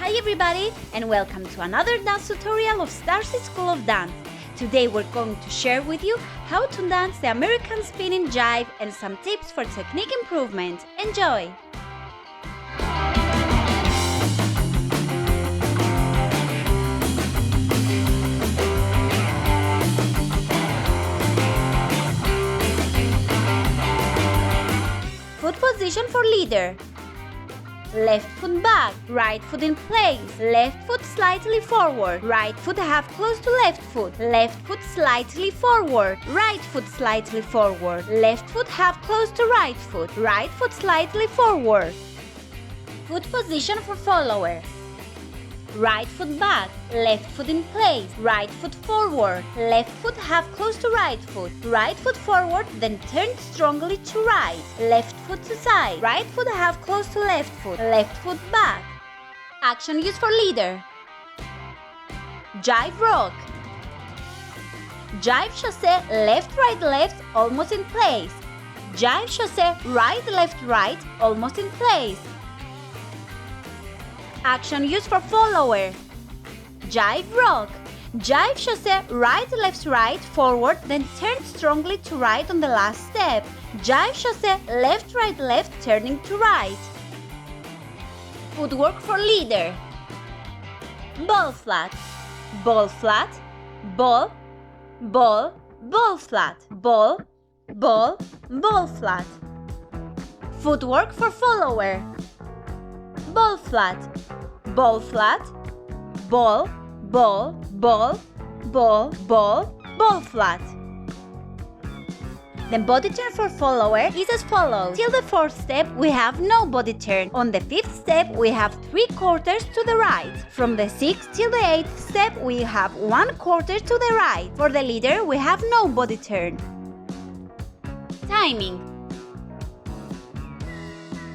Hi everybody, and welcome to another dance tutorial of Starseed School of Dance. Today we're going to share with you how to dance the American spinning jive and some tips for technique improvement. Enjoy! Foot position for leader. Left foot back, right foot in place, left foot slightly forward, right foot half close to left foot slightly forward, right foot slightly forward, left foot half close to right foot slightly forward. Foot position for follower. Right foot back, left foot in place, right foot forward, left foot half close to right foot forward, then turn strongly to right, left foot to side, right foot half close to left foot back. Action used for leader. Jive rock. Jive chassé, left, right, left, almost in place. Jive chassé, right, left, right, almost in place. Action used for follower. Jive rock. Jive chassé, right, left, right, forward, then turn strongly to right on the last step. Jive chassé, left, right, left, turning to right. Footwork for leader. Ball flat. Ball flat. Ball. Ball. Ball flat. Ball. Ball. Ball flat. Footwork for follower. Ball flat. Ball flat, ball, ball, ball, ball, ball, ball flat. The body turn for follower is as follows. Till the fourth step we have no body turn. On the fifth step we have 3/4 to the right. From the sixth till the eighth step we have 1/4 to the right. For the leader we have no body turn. Timing.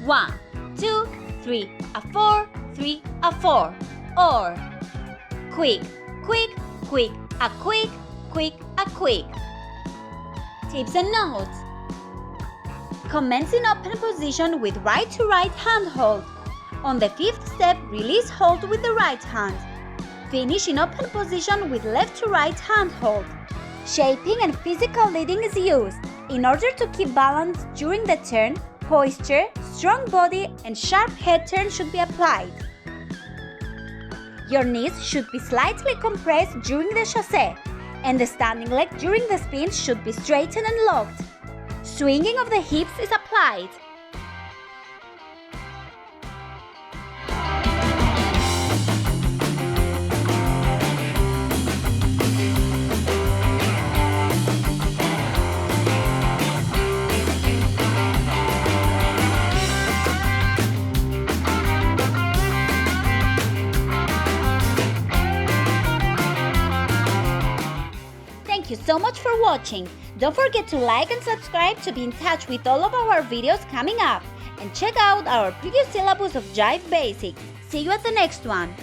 1, 2, 3, a 4, 3, a 4, or quick, quick, quick, a quick, quick, a quick. Tips and notes. Commence in open position with right to right hand hold. On the fifth step, release hold with the right hand. Finish in open position with left to right hand hold. Shaping and physical leading is used. In order to keep balance during the turn, posture, strong body, and sharp head turn should be applied. Your knees should be slightly compressed during the chassé, and the standing leg during the spin should be straightened and locked. Swinging of the hips is applied. Thank you so much for watching. Don't forget to like and subscribe to be in touch with all of our videos coming up. And check out our previous syllabus of Jive basics. See you at the next one.